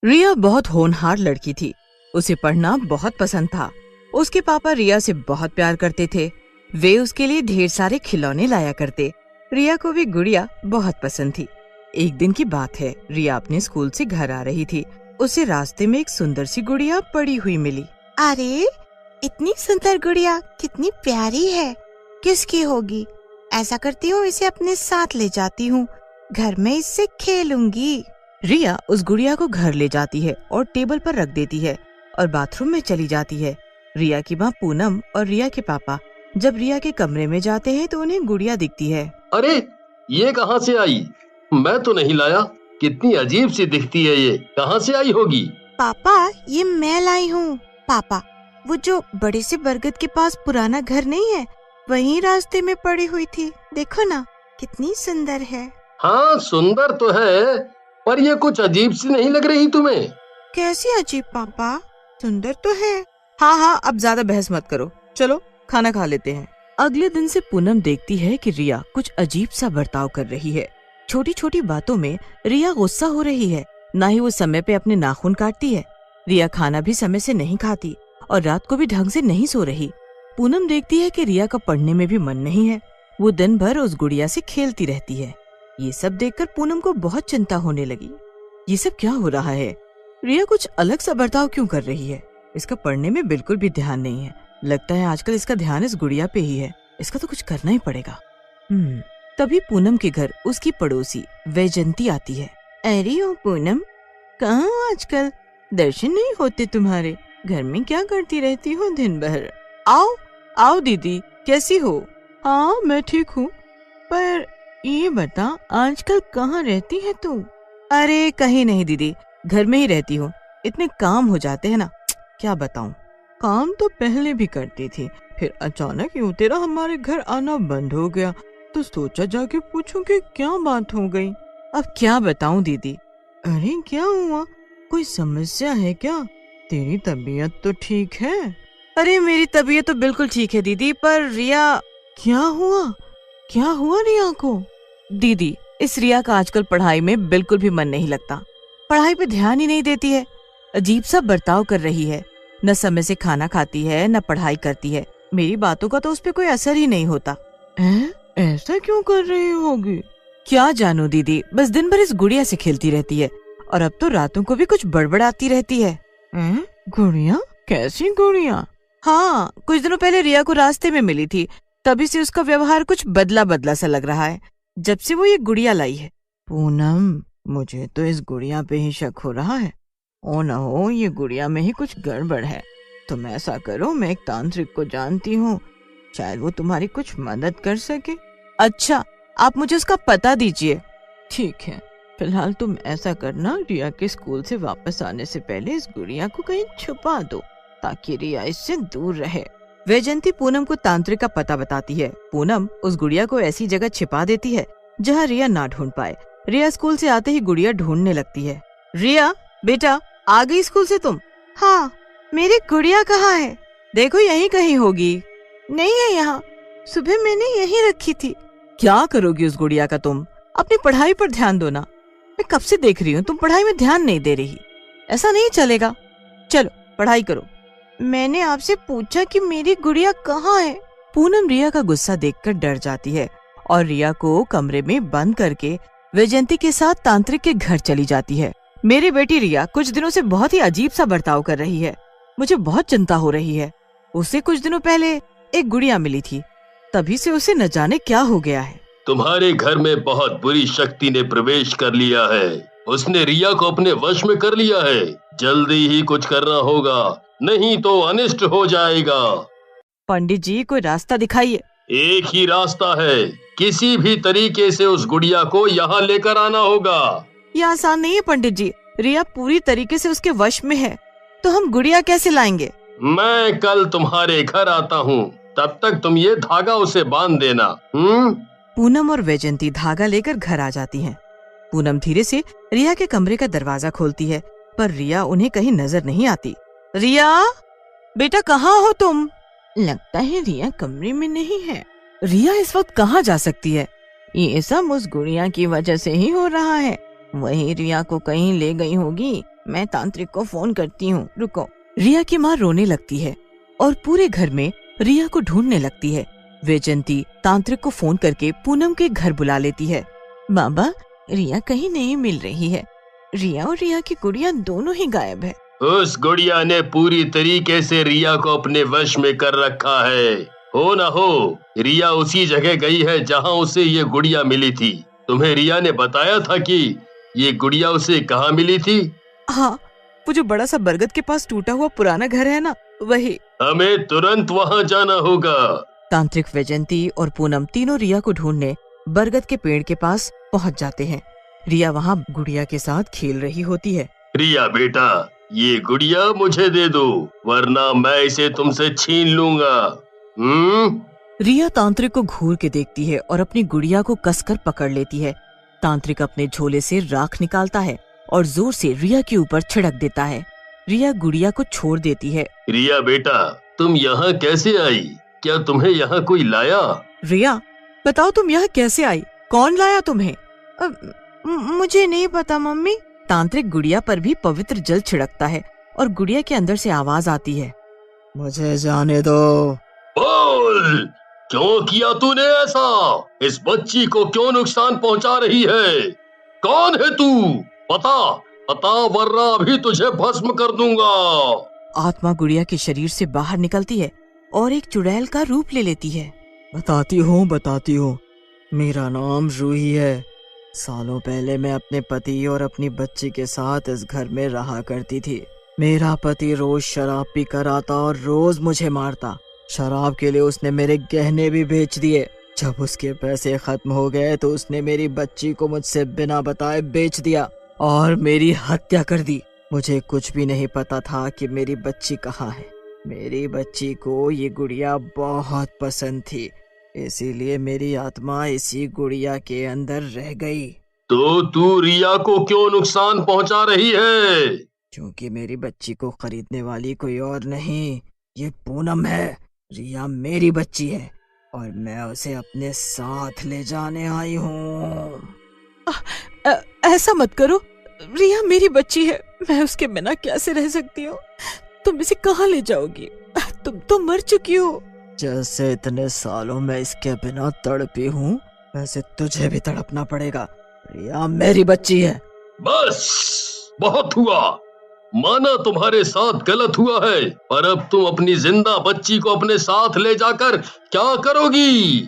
रिया बहुत होनहार लड़की थी। उसे पढ़ना बहुत पसंद था। उसके पापा रिया से बहुत प्यार करते थे। वे उसके लिए ढेर सारे खिलौने लाया करते। रिया को भी गुड़िया बहुत पसंद थी। एक दिन की बात है, रिया अपने स्कूल से घर आ रही थी। उसे रास्ते में एक सुंदर सी गुड़िया पड़ी हुई मिली। अरे, इतनी सुंदर गुड़िया कितनी प्यारी है, किसकी होगी? ऐसा करती हूँ, इसे अपने साथ ले जाती हूँ, घर में इससे खेलूंगी। रिया उस गुड़िया को घर ले जाती है और टेबल पर रख देती है और बाथरूम में चली जाती है। रिया की माँ पूनम और रिया के पापा जब रिया के कमरे में जाते हैं तो उन्हें गुड़िया दिखती है। अरे, ये कहाँ से आई? मैं तो नहीं लाया। कितनी अजीब सी दिखती है, ये कहाँ से आई होगी? पापा, ये मैं लाई हूँ। पापा, वो जो बड़े से बरगद के पास पुराना घर नहीं है, वहीं रास्ते में पड़ी हुई थी। देखो ना, कितनी सुंदर है। हाँ, सुंदर तो है, पर ये कुछ अजीब सी नहीं लग रही तुम्हें? कैसी अजीब पापा? सुंदर तो है। हाँ, अब ज्यादा बहस मत करो, चलो खाना खा लेते हैं। अगले दिन से पूनम देखती है कि रिया कुछ अजीब सा बर्ताव कर रही है। छोटी छोटी बातों में रिया गुस्सा हो रही है। ना ही वो समय पे अपने नाखून काटती है। रिया खाना भी समय से नहीं खाती और रात को भी ढंग से नहीं सो रही। पूनम देखती है कि रिया का पढ़ने में भी मन नहीं है। वो दिन भर उस गुड़िया से खेलती रहती है। ये सब देखकर पूनम को बहुत चिंता होने लगी। ये सब क्या हो रहा है? रिया कुछ अलग सा बर्ताव क्यों कर रही है? इसका पढ़ने में बिल्कुल भी ध्यान नहीं है। लगता है आजकल इसका ध्यान इस गुड़िया पे ही है। इसका तो कुछ करना ही पड़ेगा। तभी पूनम के घर उसकी पड़ोसी वैजंती आती है। अरे ओ पूनम, कहाँ आजकल? दर्शन नहीं होते तुम्हारे। घर में क्या करती रहती हो दिन भर? आओ दीदी, कैसी हो? हाँ, मैं ठीक हूँ, पर ये बता, आजकल कहाँ रहती है तू? अरे कहीं नहीं दीदी, घर में ही रहती हूँ। इतने काम हो जाते हैं ना, क्या बताऊँ। काम तो पहले भी करती थी, फिर अचानक यूं तेरा हमारे घर आना बंद हो गया, तो सोचा जाके पूछूं कि क्या बात हो गई। अब क्या बताऊं दीदी। अरे क्या हुआ? कोई समस्या है क्या? तेरी तबीयत तो ठीक है? अरे मेरी तबीयत तो बिल्कुल ठीक है दीदी, पर रिया। क्या हुआ रिया को? दीदी, इस रिया का आजकल पढ़ाई में बिल्कुल भी मन नहीं लगता। पढ़ाई पे ध्यान ही नहीं देती है। अजीब सा बर्ताव कर रही है। न समय से खाना खाती है, न पढ़ाई करती है। मेरी बातों का तो उस पे कोई असर ही नहीं होता। ऐसा क्यों कर रही होगी? क्या जानू दीदी, बस दिन भर इस गुड़िया से खेलती रहती है और अब तो रातों को भी कुछ बड़बड़ाती रहती है। गुड़िया? कैसी गुड़िया? हाँ, कुछ दिनों पहले रिया को रास्ते में मिली थी, तभी से उसका व्यवहार कुछ बदला बदला सा लग रहा है, जब से वो ये गुड़िया लाई है। पूनम, मुझे तो इस गुड़िया पे ही शक हो रहा है। ओ न हो, ये गुड़िया में ही कुछ गड़बड़ है। तुम ऐसा करो, मैं एक तांत्रिक को जानती हूँ, शायद वो तुम्हारी कुछ मदद कर सके। अच्छा, आप मुझे उसका पता दीजिए। ठीक है, फिलहाल तुम ऐसा करना, रिया के स्कूल से वापस आने से पहले इस गुड़िया को कहीं छुपा दो, ताकि रिया इससे दूर रहे। वैजंती पूनम को तांत्रिक का पता बताती है। पूनम उस गुड़िया को ऐसी जगह छिपा देती है जहाँ रिया ना ढूंढ पाए। रिया स्कूल से आते ही गुड़िया ढूंढने लगती है। रिया बेटा, आ गई स्कूल से तुम? हाँ, मेरी गुड़िया कहाँ है? देखो यहीं कहीं होगी। नहीं है यहाँ, सुबह मैंने यहीं रखी थी। क्या करोगी उस गुड़िया का तुम? अपनी पढ़ाई पर ध्यान दो ना। मैं कब से देख रही हूँ तुम पढ़ाई में ध्यान नहीं दे रही। ऐसा नहीं चलेगा। चलो पढ़ाई करो। मैंने आपसे पूछा कि मेरी गुड़िया कहाँ है। पूनम रिया का गुस्सा देखकर डर जाती है और रिया को कमरे में बंद करके वैजंती के साथ तांत्रिक के घर चली जाती है। मेरी बेटी रिया कुछ दिनों से बहुत ही अजीब सा बर्ताव कर रही है। मुझे बहुत चिंता हो रही है। उसे कुछ दिनों पहले एक गुड़िया मिली थी, तभी से उसे न जाने क्या हो गया है। तुम्हारे घर में बहुत बुरी शक्ति ने प्रवेश कर लिया है। उसने रिया को अपने वश में कर लिया है। जल्दी ही कुछ करना होगा, नहीं तो अनिष्ट हो जाएगा। पंडित जी, कोई रास्ता दिखाइए। एक ही रास्ता है, किसी भी तरीके से उस गुड़िया को यहाँ लेकर आना होगा। ये आसान नहीं है पंडित जी। रिया पूरी तरीके से उसके वश में है, तो हम गुड़िया कैसे लाएंगे? मैं कल तुम्हारे घर आता हूँ, तब तक तुम ये धागा उसे बांध देना। पूनम और वैजंती धागा लेकर घर आ जाती हैं। पूनम धीरे से रिया के कमरे का दरवाजा खोलती है, पर रिया उन्हें कहीं नजर नहीं आती। रिया बेटा, कहाँ हो तुम? लगता है रिया कमरे में नहीं है। रिया इस वक्त कहाँ जा सकती है? ये सब उस गुड़िया की वजह से ही हो रहा है। वही रिया को कहीं ले गई होगी मैं तांत्रिक को फोन करती हूँ, रुको। रिया की माँ रोने लगती है और पूरे घर में रिया को ढूंढने लगती है। वैजयंती तांत्रिक को फोन करके पूनम के घर बुला लेती है। बाबा, रिया कहीं नहीं मिल रही है। रिया और रिया की गुड़िया दोनों ही गायब है। उस गुड़िया ने पूरी तरीके से रिया को अपने वश में कर रखा है। हो न हो रिया उसी जगह गई है जहाँ उसे ये गुड़िया मिली थी। तुम्हें रिया ने बताया था कि ये गुड़िया उसे कहाँ मिली थी? हाँ, वो जो बड़ा सा बरगद के पास टूटा हुआ पुराना घर है ना, वही। हमें तुरंत वहाँ जाना होगा। तांत्रिक, वैजयंती और पूनम तीनों रिया को ढूंढने बरगद के पेड़ के पास पहुँच जाते हैं। रिया वहाँ गुड़िया के साथ खेल रही होती है। रिया बेटा, ये गुड़िया मुझे दे दो, वरना मैं इसे तुमसे छीन लूंगा। रिया तांत्रिक को घूर के देखती है और अपनी गुड़िया को कसकर पकड़ लेती है। तांत्रिक अपने झोले से राख निकालता है और जोर से रिया के ऊपर छिड़क देता है। रिया गुड़िया को छोड़ देती है। रिया बेटा, तुम यहाँ कैसे आई? क्या तुम्हें यहाँ कोई लाया? रिया, बताओ तुम यहाँ कैसे आई? कौन लाया तुम्हें? मुझे नहीं पता मम्मी। तांत्रिक गुड़िया पर भी पवित्र जल छिड़कता है और गुड़िया के अंदर से आवाज आती है, मुझे जाने दो। बोल, क्यों किया तूने ऐसा? इस बच्ची को क्यों नुकसान पहुंचा रही है? कौन है तू? बता वरना अभी तुझे भस्म कर दूंगा। आत्मा गुड़िया के शरीर से बाहर निकलती है और एक चुड़ैल का रूप ले लेती है। बताती हूँ, मेरा नाम रूही है। सालों पहले मैं अपने पति और अपनी बच्ची के साथ इस घर में रहा करती थी। मेरा पति रोज शराब पी कर आता और रोज मुझे मारता। शराब के लिए उसने मेरे गहने भी बेच दिए। जब उसके पैसे खत्म हो गए तो उसने मेरी बच्ची को मुझसे बिना बताए बेच दिया और मेरी हत्या कर दी। मुझे कुछ भी नहीं पता था कि मेरी बच्ची कहाँ है। मेरी बच्ची को ये गुड़िया बहुत पसंद थी, इसीलिए मेरी आत्मा इसी गुड़िया के अंदर रह गई। तो तू रिया को क्यों नुकसान पहुंचा रही है? क्योंकि मेरी बच्ची को खरीदने वाली कोई और नहीं, ये पूनम है। रिया मेरी बच्ची है और मैं उसे अपने साथ ले जाने आई हूँ। ऐसा मत करो, रिया मेरी बच्ची है, मैं उसके बिना कैसे रह सकती हूँ? तुम इसे कहाँ ले जाओगी? तुम तो मर चुकी हो। जैसे इतने सालों में इसके बिना तड़पी हूँ, वैसे तुझे भी तड़पना पड़ेगा। रिया मेरी बच्ची है। बस, बहुत हुआ। माना तुम्हारे साथ गलत हुआ है, पर अब तुम अपनी जिंदा बच्ची को अपने साथ ले जाकर क्या करोगी?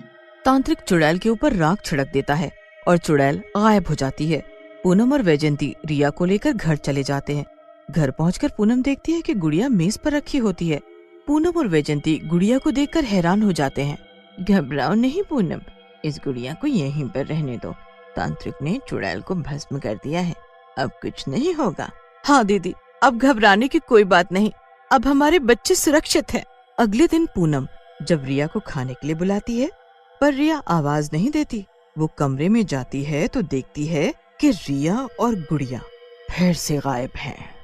तांत्रिक चुड़ैल के ऊपर राख छिड़क देता है और चुड़ैल गायब हो जाती है। पूनम और वैजयंती रिया को लेकर घर चले जाते हैं। घर पहुंचकर पूनम देखती है कि गुड़िया मेज पर रखी होती है। पूनम और वैजयंती गुड़िया को देखकर हैरान हो जाते हैं। घबराओ नहीं पूनम, इस गुड़िया को यहीं पर रहने दो। तांत्रिक ने चुड़ैल को भस्म कर दिया है, अब कुछ नहीं होगा। हाँ दीदी, अब घबराने की कोई बात नहीं, अब हमारे बच्चे सुरक्षित हैं। अगले दिन पूनम जब रिया को खाने के लिए बुलाती है, पर रिया आवाज नहीं देती। वो कमरे में जाती है तो देखती है कि रिया और गुड़िया फिर से गायब हैं।